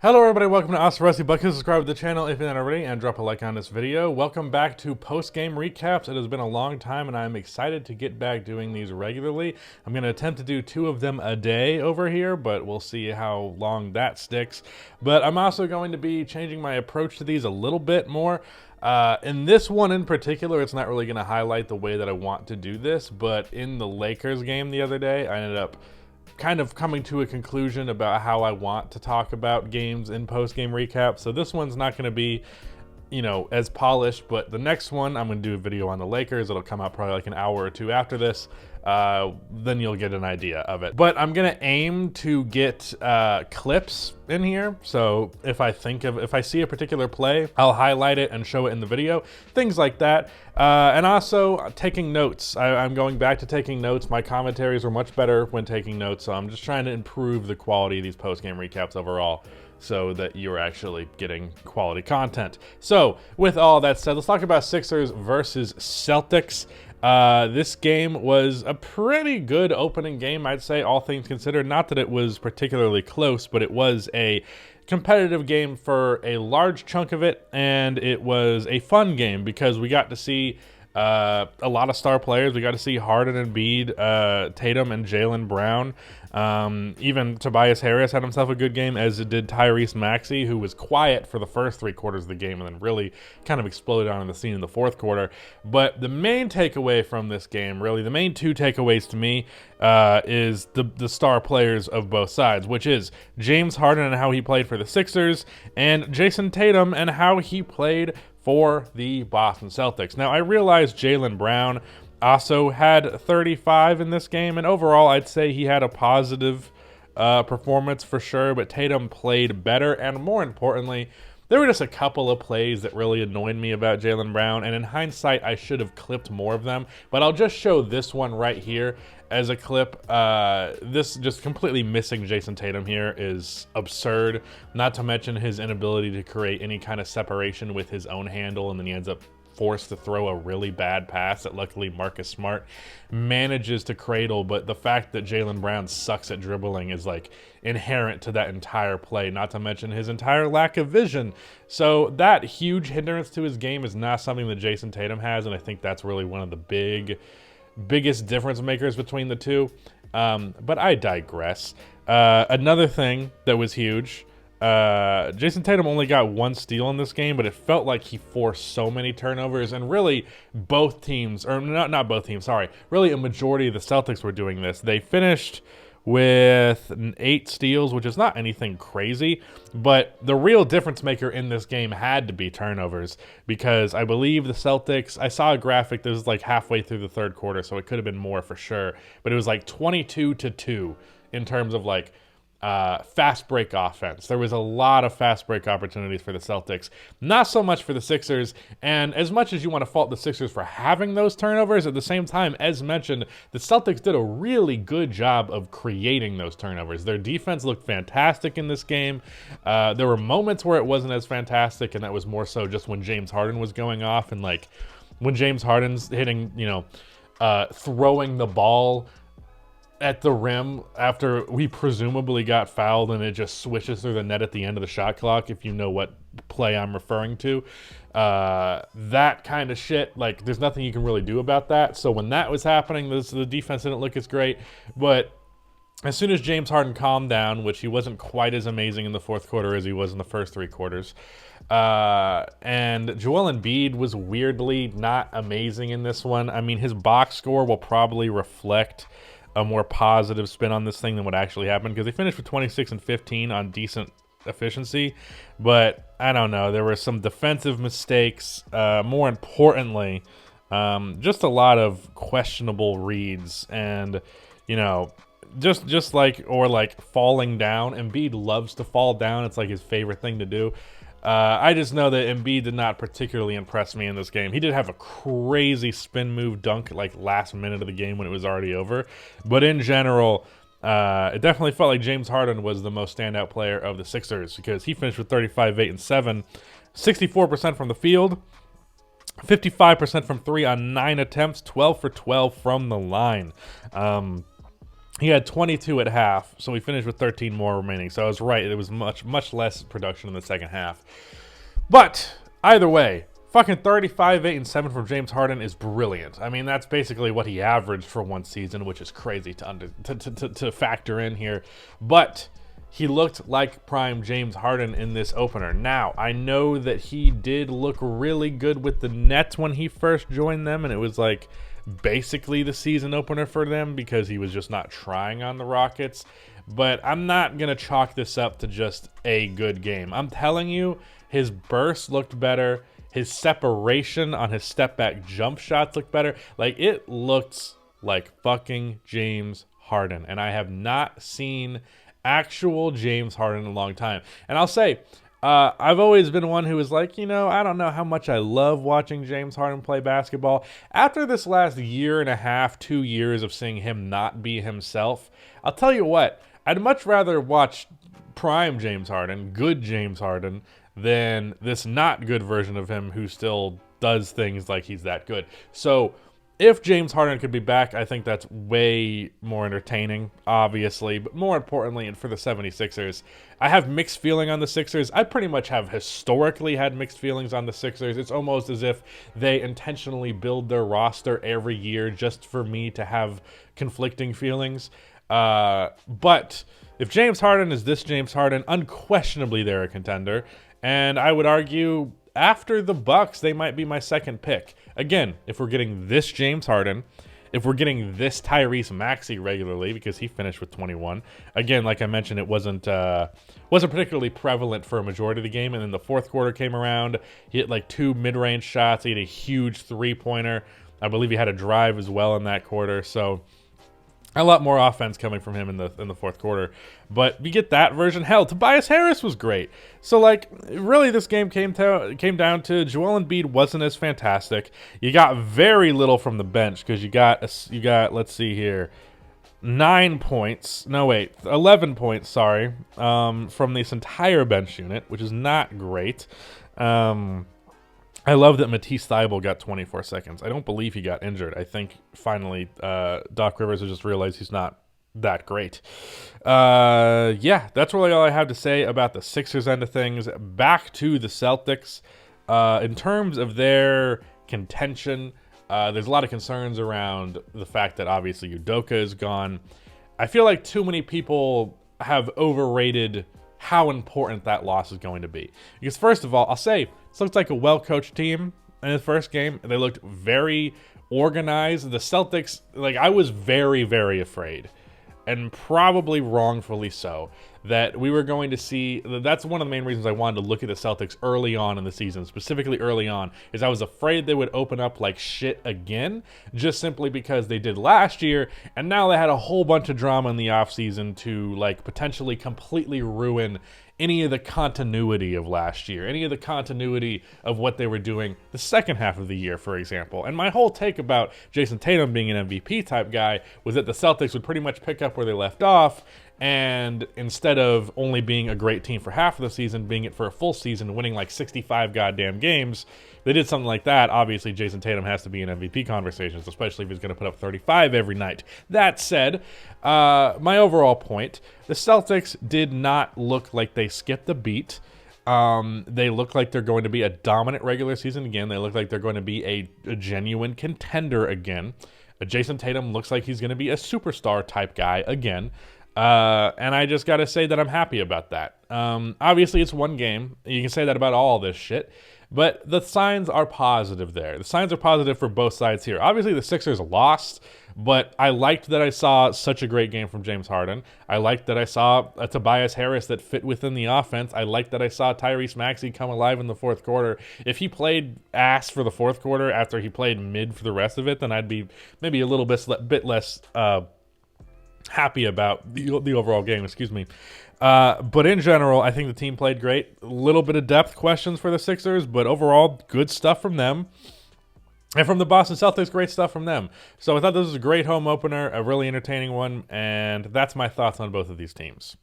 Hello everybody, welcome to Oscar Rusty Bucket. Subscribe to the channel if you're not already and drop a like on this video. Welcome back to post-game recaps. It has been a long time and I'm excited to get back doing these regularly. I'm going to attempt to do 2 of them a day over here, but we'll see how long that sticks. But I'm also going to be changing my approach to these a little bit more. In this one in particular, it's not really going to highlight the way that I want to do this, but in the Lakers game the other day, I ended up kind of coming to a conclusion about how I want to talk about games in post-game recap. So this one's not going to be, as polished, but the next one, I'm going to do a video on the Lakers. It'll come out probably like an hour or 2 after this. Then you'll get an idea of it. But I'm going to aim to get clips in here. So if I see a particular play, I'll highlight it and show it in the video, things like that. And also taking notes. I'm going back to taking notes. My commentaries are much better when taking notes. So I'm just trying to improve the quality of these post-game recaps overall, so that you're actually getting quality content. So with all that said, let's talk about Sixers versus Celtics. This game was a pretty good opening game, I'd say, all things considered. Not that it was particularly close, but it was a competitive game for a large chunk of it, and it was a fun game because we got to see a lot of star players. We got to see Harden and Embiid, Tatum and Jaylen Brown. Even Tobias Harris had himself a good game, as did Tyrese Maxey, who was quiet for the first 3 quarters of the game and then really kind of exploded onto the scene in the 4th quarter. But the main takeaway from this game, really the main 2 takeaways to me, is the star players of both sides, which is James Harden and how he played for the Sixers, and Jason Tatum and how he played for the Boston Celtics. Now, I realize Jaylen Brown also had 35 in this game, and overall I'd say he had a positive performance for sure, but Tatum played better, and more importantly, there were just a couple of plays that really annoyed me about Jaylen Brown, and in hindsight, I should have clipped more of them, but I'll just show this one right here as a clip. This just completely missing Jason Tatum here is absurd, not to mention his inability to create any kind of separation with his own handle, and then he ends up forced to throw a really bad pass that luckily Marcus Smart manages to cradle. But the fact that Jaylen Brown sucks at dribbling is like inherent to that entire play, not to mention his entire lack of vision. So that huge hindrance to his game is not something that Jason Tatum has, and I think that's really one of the biggest difference makers between the two. But I digress. Another thing that was huge, Jason Tatum only got 1 steal in this game, but it felt like he forced so many turnovers, and really both teams, or not both teams, sorry, really a majority of the Celtics were doing this. They finished with 8 steals, which is not anything crazy, but the real difference maker in this game had to be turnovers, because I believe the Celtics, I saw a graphic that was like halfway through the 3rd quarter, so it could have been more for sure, but it was like 22-2 in terms of like fast break offense. There was a lot of fast break opportunities for the Celtics, not so much for the Sixers. And as much as you want to fault the Sixers for having those turnovers, at the same time, as mentioned, the Celtics did a really good job of creating those turnovers. Their defense looked fantastic in this game. There were moments where it wasn't as fantastic, and that was more so just when James Harden was going off, and like when James Harden's hitting, throwing the ball at the rim after we presumably got fouled, and it just swishes through the net at the end of the shot clock, if you know what play I'm referring to. That kind of shit, like, there's nothing you can really do about that. So when that was happening, the defense didn't look as great. But as soon as James Harden calmed down, which he wasn't quite as amazing in the 4th quarter as he was in the first 3 quarters, and Joel Embiid was weirdly not amazing in this one. I mean, his box score will probably reflect a more positive spin on this thing than what actually happened, because they finished with 26 and 15 on decent efficiency, but I don't know, there were some defensive mistakes, more importantly, just a lot of questionable reads, and just like falling down. Embiid loves to fall down. It's like his favorite thing to do. I just know that Embiid did not particularly impress me in this game. He did have a crazy spin move dunk like last minute of the game when it was already over. But in general, it definitely felt like James Harden was the most standout player of the Sixers, because he finished with 35, 8, and 7, 64% from the field, 55% from 3 on 9 attempts, 12 for 12 from the line. He had 22 at half, so we finished with 13 more remaining. So I was right. It was much less production in the second half. But either way, fucking 35, 8, and 7 from James Harden is brilliant. I mean, that's basically what he averaged for one season, which is crazy to factor in here. But he looked like prime James Harden in this opener. Now, I know that he did look really good with the Nets when he first joined them, and it was like basically the season opener for them because he was just not trying on the Rockets. But I'm not going to chalk this up to just a good game. I'm telling you, his burst looked better. His separation on his step back jump shots looked better. Like, it looked like fucking James Harden. And I have not seen actual James Harden in a long time. And I'll say, I've always been one who was like, I don't know how much I love watching James Harden play basketball. After this last year and a half, 2 years of seeing him not be himself, I'll tell you what, I'd much rather watch prime James Harden, good James Harden, than this not good version of him who still does things like he's that good. So if James Harden could be back, I think that's way more entertaining, obviously. But more importantly, and for the 76ers, I have mixed feeling on the Sixers. I pretty much have historically had mixed feelings on the Sixers. It's almost as if they intentionally build their roster every year just for me to have conflicting feelings. But if James Harden is this James Harden, unquestionably they're a contender. And I would argue after the Bucks, they might be my second pick. Again, if we're getting this James Harden, if we're getting this Tyrese Maxey regularly, because he finished with 21. Again, like I mentioned, it wasn't particularly prevalent for a majority of the game. And then the fourth quarter came around. He hit like 2 mid-range shots. He had a huge three-pointer. I believe he had a drive as well in that quarter. So a lot more offense coming from him in the fourth quarter. But you get that version. Hell, Tobias Harris was great. So, like, really this game came down to Joel Embiid wasn't as fantastic. You got very little from the bench because you got, let's see here, 11 points, sorry, from this entire bench unit, which is not great. I love that Matisse Thybulle got 24 seconds. I don't believe he got injured. I think finally Doc Rivers has just realized he's not that great. Yeah, that's really all I have to say about the Sixers end of things. Back to the Celtics. In terms of their contention, there's a lot of concerns around the fact that obviously Udoka is gone. I feel like too many people have overrated how important that loss is going to be. Because first of all, I'll say this looks like a well-coached team in the first game. They looked very organized. The Celtics, like, I was very, very afraid, and probably wrongfully so, that we were going to see. That's one of the main reasons I wanted to look at the Celtics early on in the season, specifically early on, is I was afraid they would open up like shit again, just simply because they did last year, and now they had a whole bunch of drama in the offseason to like potentially completely ruin any of the continuity of last year, any of the continuity of what they were doing the second half of the year, for example. And my whole take about Jason Tatum being an MVP type guy was that the Celtics would pretty much pick up where they left off, and instead of only being a great team for half of the season, being it for a full season, winning like 65 goddamn games, they did something like that. Obviously, Jason Tatum has to be in MVP conversations, especially if he's going to put up 35 every night. That said, my overall point, the Celtics did not look like they skipped a beat. They look like they're going to be a dominant regular season again. They look like they're going to be a genuine contender again. Jason Tatum looks like he's going to be a superstar type guy again. And I just got to say that I'm happy about that. Obviously, it's one game. You can say that about all this shit. But the signs are positive there. The signs are positive for both sides here. Obviously, the Sixers lost, but I liked that I saw such a great game from James Harden. I liked that I saw a Tobias Harris that fit within the offense. I liked that I saw Tyrese Maxey come alive in the fourth quarter. If he played ass for the fourth quarter after he played mid for the rest of it, then I'd be maybe a little bit less happy about the overall game, excuse me. But in general, I think the team played great. A little bit of depth questions for the Sixers, but overall, good stuff from them. And from the Boston Celtics, great stuff from them. So I thought this was a great home opener, a really entertaining one, and that's my thoughts on both of these teams.